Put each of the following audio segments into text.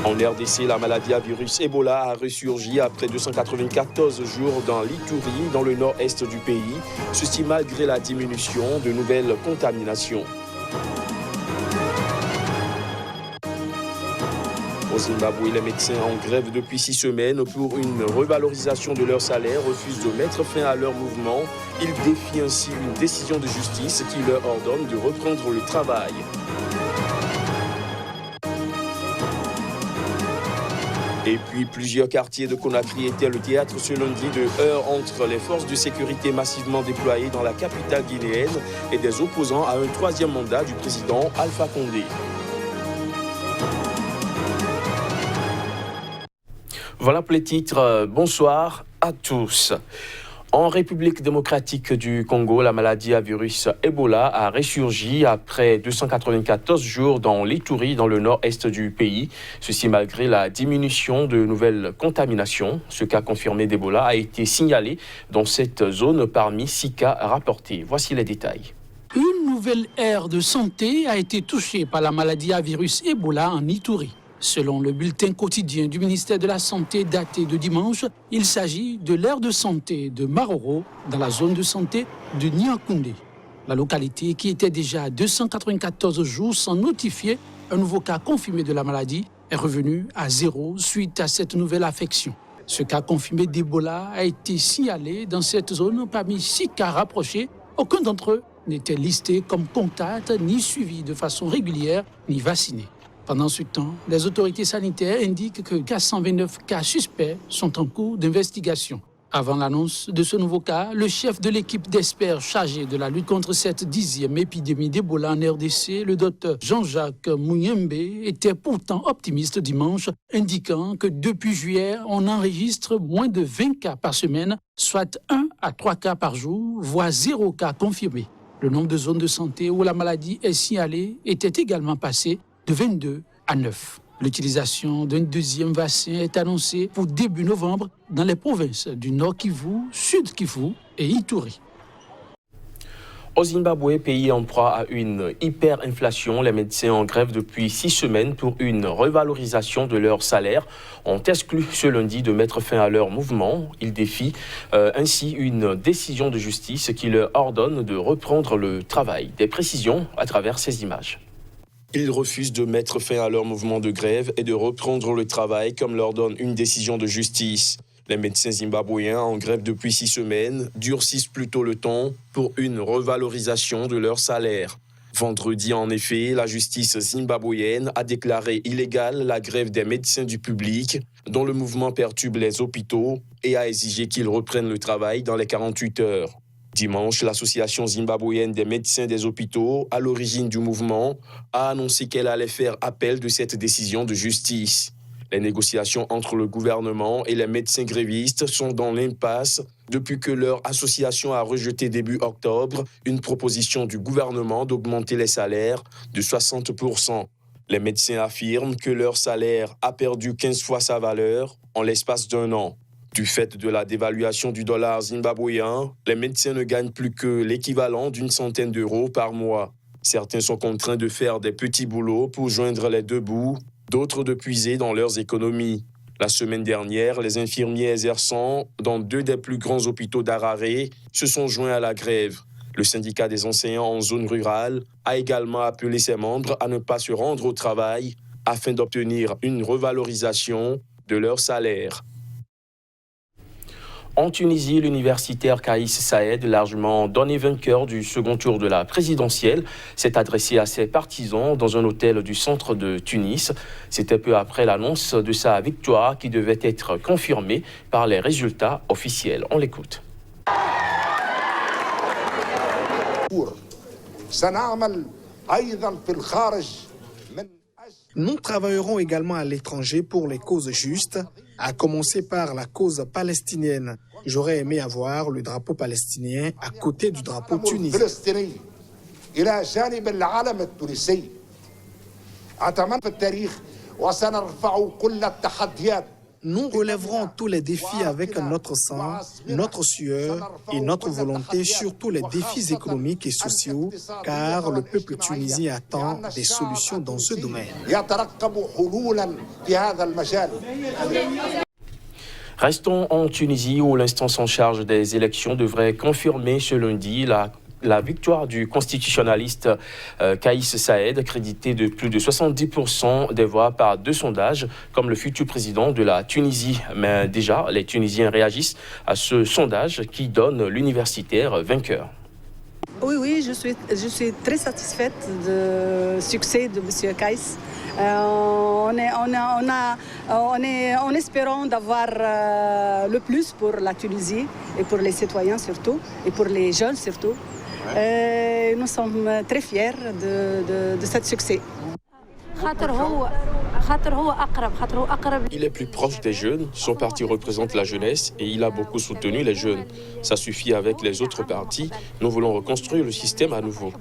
En RDC, la maladie à virus Ebola a ressurgi après 294 jours dans l'Ituri, dans le nord-est du pays, ceci malgré la diminution de nouvelles contaminations. Au Zimbabwe, les médecins en grève depuis 6 semaines pour une revalorisation de leur salaire refusent de mettre fin à leur mouvement. Ils défient ainsi une décision de justice qui leur ordonne de reprendre le travail. Et puis, plusieurs quartiers de Conakry étaient le théâtre ce lundi de heurts entre les forces de sécurité massivement déployées dans la capitale guinéenne et des opposants à un troisième mandat du président Alpha Condé. Voilà pour les titres. Bonsoir à tous. En République démocratique du Congo, la maladie à virus Ebola a ressurgi après 294 jours dans l'Ituri, dans le nord-est du pays. Ceci malgré la diminution de nouvelles contaminations. Ce cas confirmé d'Ebola a été signalé dans cette zone parmi 6 cas rapportés. Voici les détails. Une nouvelle aire de santé a été touchée par la maladie à virus Ebola en Ituri. Selon le bulletin quotidien du ministère de la Santé daté de dimanche, il s'agit de l'aire de santé de Maroro, dans la zone de santé de Niakoundé. La localité, qui était déjà à 294 jours sans notifier un nouveau cas confirmé de la maladie, est revenue à 0 suite à cette nouvelle affection. Ce cas confirmé d'Ebola a été signalé dans cette zone parmi 6 cas rapprochés. Aucun d'entre eux n'était listé comme contact, ni suivi de façon régulière, ni vacciné. Pendant ce temps, les autorités sanitaires indiquent que 429 cas suspects sont en cours d'investigation. Avant l'annonce de ce nouveau cas, le chef de l'équipe d'experts chargé de la lutte contre cette 10e épidémie d'Ebola en RDC, le docteur Jean-Jacques Mouyembe, était pourtant optimiste dimanche, indiquant que depuis juillet, on enregistre moins de 20 cas par semaine, soit 1 à 3 cas par jour, voire 0 cas confirmés. Le nombre de zones de santé où la maladie est signalée était également passé de 22 à 9. L'utilisation d'un deuxième vaccin est annoncée pour début novembre dans les provinces du Nord Kivu, Sud Kivu et Ituri. Au Zimbabwe, pays en proie à une hyperinflation, les médecins en grève depuis 6 semaines pour une revalorisation de leur salaire ont exclu ce lundi de mettre fin à leur mouvement. Ils défient ainsi une décision de justice qui leur ordonne de reprendre le travail. Des précisions à travers ces images. Ils refusent de mettre fin à leur mouvement de grève et de reprendre le travail comme leur donne une décision de justice. Les médecins zimbabwéens en grève depuis 6 semaines durcissent plutôt le ton pour une revalorisation de leur salaire. Vendredi, en effet, la justice zimbabwéenne a déclaré illégale la grève des médecins du public, dont le mouvement perturbe les hôpitaux, et a exigé qu'ils reprennent le travail dans les 48 heures. Dimanche, l'association zimbabwéenne des médecins des hôpitaux, à l'origine du mouvement, a annoncé qu'elle allait faire appel de cette décision de justice. Les négociations entre le gouvernement et les médecins grévistes sont dans l'impasse depuis que leur association a rejeté début octobre une proposition du gouvernement d'augmenter les salaires de 60%. Les médecins affirment que leur salaire a perdu 15 fois sa valeur en l'espace d'1 an. Du fait de la dévaluation du dollar zimbabwéen, les médecins ne gagnent plus que l'équivalent d'une centaine d'euros par mois. Certains sont contraints de faire des petits boulots pour joindre les 2 bouts, d'autres de puiser dans leurs économies. La semaine dernière, les infirmiers exerçant dans 2 des plus grands hôpitaux d'Harare se sont joints à la grève. Le syndicat des enseignants en zone rurale a également appelé ses membres à ne pas se rendre au travail afin d'obtenir une revalorisation de leur salaire. En Tunisie, l'universitaire Kais Saïed, largement donné vainqueur du second tour de la présidentielle, s'est adressé à ses partisans dans un hôtel du centre de Tunis. C'était peu après l'annonce de sa victoire qui devait être confirmée par les résultats officiels. On l'écoute. Nous travaillerons également à l'étranger pour les causes justes, à commencer par la cause palestinienne. J'aurais aimé avoir le drapeau palestinien à côté du drapeau tunisien. Nous relèverons tous les défis avec notre sang, notre sueur et notre volonté, surtout les défis économiques et sociaux, car le peuple tunisien attend des solutions dans ce domaine. Restons en Tunisie où l'instance en charge des élections devrait confirmer ce lundi la victoire du constitutionnaliste Kaïs Saïed, crédité de plus de 70% des voix par 2 sondages, comme le futur président de la Tunisie. Mais déjà, les Tunisiens réagissent à ce sondage qui donne l'universitaire vainqueur. Oui, je suis très satisfaite du succès de M. Kaïs. En espérant d'avoir le plus pour la Tunisie et pour les citoyens surtout, et pour les jeunes surtout. Nous sommes très fiers de ce succès. Il est plus proche des jeunes, son parti représente la jeunesse et il a beaucoup soutenu les jeunes. Ça suffit avec les autres partis, nous voulons reconstruire le système à nouveau.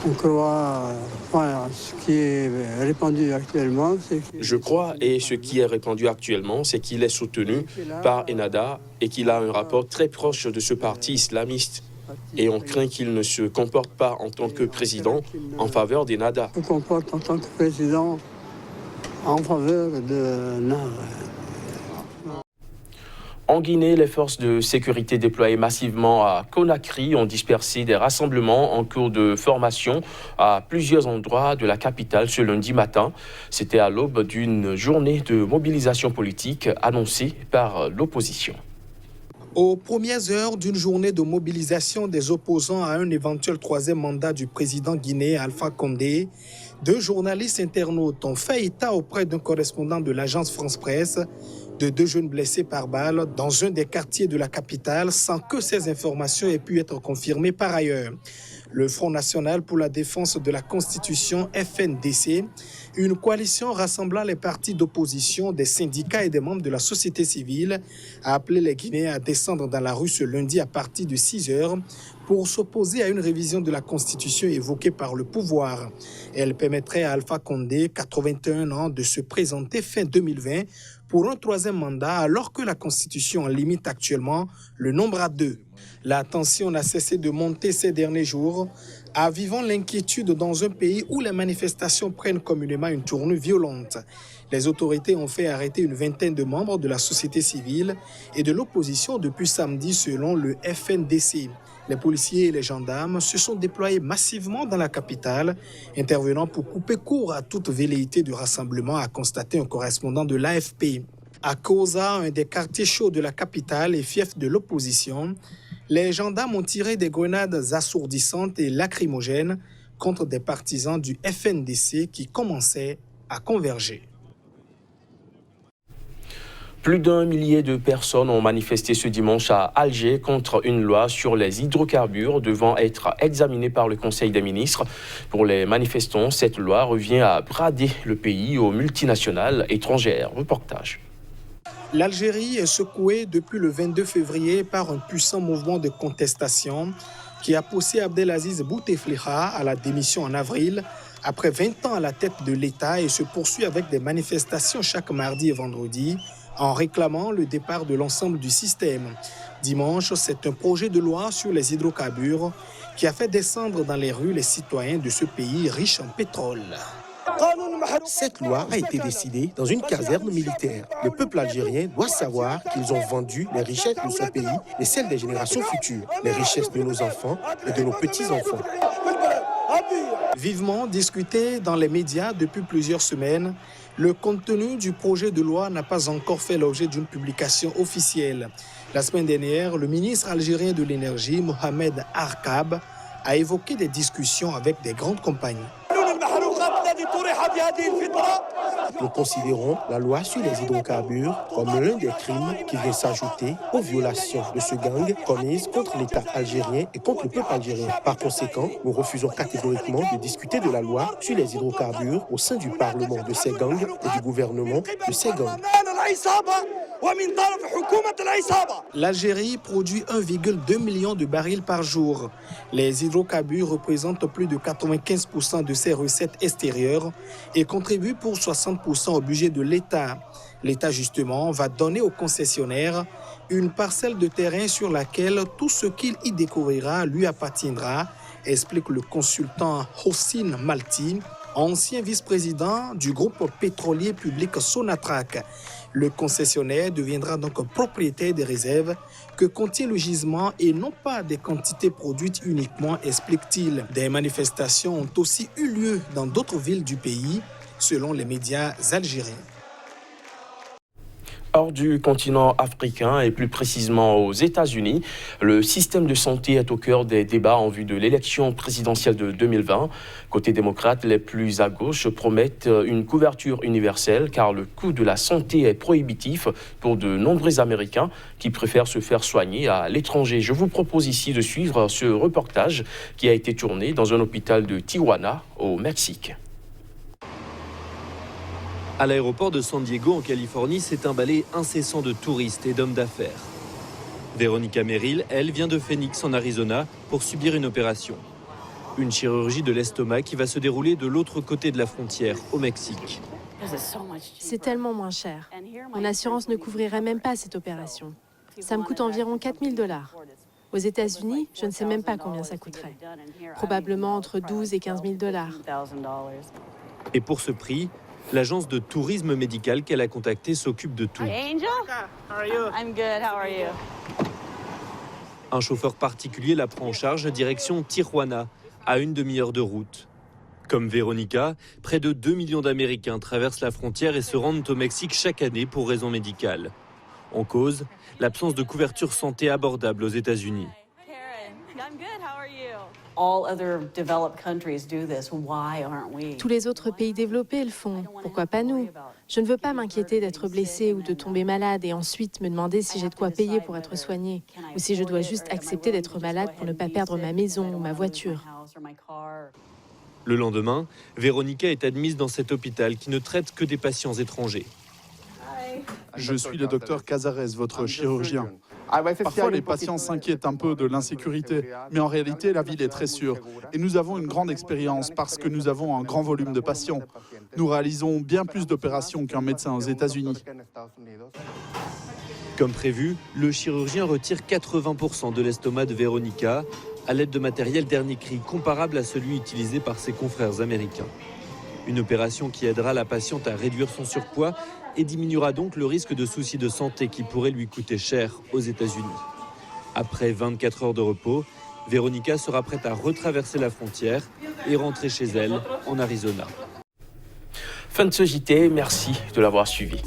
On croit, ce qui est répandu actuellement, c'est que... Je crois, et ce qui est répandu actuellement, c'est qu'il est soutenu par Ennahda et qu'il a un rapport très proche de ce parti islamiste. Et on craint qu'il ne se comporte pas en tant que président en faveur d'Ennahda. Se comporte en tant que président en faveur de Ennahda. En Guinée, les forces de sécurité déployées massivement à Conakry ont dispersé des rassemblements en cours de formation à plusieurs endroits de la capitale ce lundi matin. C'était à l'aube d'une journée de mobilisation politique annoncée par l'opposition. Aux premières heures d'une journée de mobilisation des opposants à un éventuel 3e mandat du président guinéen Alpha Condé, 2 journalistes internautes ont fait état auprès d'un correspondant de l'agence France-Presse de 2 jeunes blessés par balle dans un des quartiers de la capitale sans que ces informations aient pu être confirmées par ailleurs. Le Front national pour la défense de la Constitution, FNDC, une coalition rassemblant les partis d'opposition, des syndicats et des membres de la société civile, a appelé les Guinéens à descendre dans la rue ce lundi à partir de 6 heures pour s'opposer à une révision de la Constitution évoquée par le pouvoir. Elle permettrait à Alpha Condé, 81 ans, de se présenter fin 2020 pour un 3e mandat alors que la Constitution en limite actuellement le nombre à 2. La tension n'a cessé de monter ces derniers jours, avivant l'inquiétude dans un pays où les manifestations prennent communément une tournure violente. Les autorités ont fait arrêter une vingtaine de membres de la société civile et de l'opposition depuis samedi selon le FNDC. Les policiers et les gendarmes se sont déployés massivement dans la capitale, intervenant pour couper court à toute velléité de rassemblement, a constaté un correspondant de l'AFP. À Koza, un des quartiers chauds de la capitale et fief de l'opposition, les gendarmes ont tiré des grenades assourdissantes et lacrymogènes contre des partisans du FNDC qui commençaient à converger. Plus d'1 millier de personnes ont manifesté ce dimanche à Alger contre une loi sur les hydrocarbures devant être examinée par le Conseil des ministres. Pour les manifestants, cette loi revient à brader le pays aux multinationales étrangères. Reportage. L'Algérie est secouée depuis le 22 février par un puissant mouvement de contestation qui a poussé Abdelaziz Bouteflika à la démission en avril, après 20 ans à la tête de l'État, et se poursuit avec des manifestations chaque mardi et vendredi en réclamant le départ de l'ensemble du système. Dimanche, c'est un projet de loi sur les hydrocarbures qui a fait descendre dans les rues les citoyens de ce pays riche en pétrole. Cette loi a été décidée dans une caserne militaire. Le peuple algérien doit savoir qu'ils ont vendu les richesses de son pays et celles des générations futures, les richesses de nos enfants et de nos petits-enfants. Vivement discuté dans les médias depuis plusieurs semaines, le contenu du projet de loi n'a pas encore fait l'objet d'une publication officielle. La semaine dernière, le ministre algérien de l'énergie, Mohamed Arkab, a évoqué des discussions avec des grandes compagnies. Nous considérons la loi sur les hydrocarbures comme l'un des crimes qui vient s'ajouter aux violations de ce gang commises contre l'État algérien et contre le peuple algérien. Par conséquent, nous refusons catégoriquement de discuter de la loi sur les hydrocarbures au sein du Parlement de ces gangs et du gouvernement de ces gangs. L'Algérie produit 1,2 million de barils par jour. Les hydrocarbures représentent plus de 95% de ses recettes extérieures et contribuent pour 60% au budget de l'État. L'État, justement, va donner aux concessionnaires une parcelle de terrain sur laquelle tout ce qu'il y découvrira lui appartiendra, explique le consultant Hossein Malti, ancien vice-président du groupe pétrolier public Sonatrach. Le concessionnaire deviendra donc propriétaire des réserves que contient le gisement et non pas des quantités produites uniquement, explique-t-il. Des manifestations ont aussi eu lieu dans d'autres villes du pays, selon les médias algériens. Hors du continent africain et plus précisément aux États-Unis, le système de santé est au cœur des débats en vue de l'élection présidentielle de 2020. Côté démocrate, les plus à gauche promettent une couverture universelle car le coût de la santé est prohibitif pour de nombreux Américains qui préfèrent se faire soigner à l'étranger. Je vous propose ici de suivre ce reportage qui a été tourné dans un hôpital de Tijuana au Mexique. À l'aéroport de San Diego, en Californie, c'est un balai incessant de touristes et d'hommes d'affaires. Veronica Merrill, elle, vient de Phoenix, en Arizona, pour subir une opération. Une chirurgie de l'estomac qui va se dérouler de l'autre côté de la frontière, au Mexique. C'est tellement moins cher. Mon assurance ne couvrirait même pas cette opération. Ça me coûte environ 4 000 $. Aux États-Unis, je ne sais même pas combien ça coûterait. Probablement entre 12 et 15 000 $. Et pour ce prix, l'agence de tourisme médical qu'elle a contactée s'occupe de tout. Hey Angel, how are you? I'm good. How are you? Un chauffeur particulier la prend en charge direction Tijuana, à une demi-heure de route. Comme Veronica, près de 2 millions d'Américains traversent la frontière et se rendent au Mexique chaque année pour raisons médicales. En cause, l'absence de couverture santé abordable aux États-Unis. I'm good. How are you? Tous les autres pays développés le font. Pourquoi pas nous? Je ne veux pas m'inquiéter d'être blessée ou de tomber malade et ensuite me demander si j'ai de quoi payer pour être soignée ou si je dois juste accepter d'être malade pour ne pas perdre ma maison ou ma voiture. Le lendemain, Veronica est admise dans cet hôpital qui ne traite que des patients étrangers. Je suis le docteur Cazares, votre chirurgien. Parfois, les patients s'inquiètent un peu de l'insécurité, mais en réalité, la ville est très sûre. Et nous avons une grande expérience parce que nous avons un grand volume de patients. Nous réalisons bien plus d'opérations qu'un médecin aux États-Unis. Comme prévu, le chirurgien retire 80% de l'estomac de Veronica à l'aide de matériel dernier cri comparable à celui utilisé par ses confrères américains. Une opération qui aidera la patiente à réduire son surpoids et diminuera donc le risque de soucis de santé qui pourrait lui coûter cher aux États-Unis. Après 24 heures de repos, Veronica sera prête à retraverser la frontière et rentrer chez elle en Arizona. Fin de ce JT, merci de l'avoir suivi.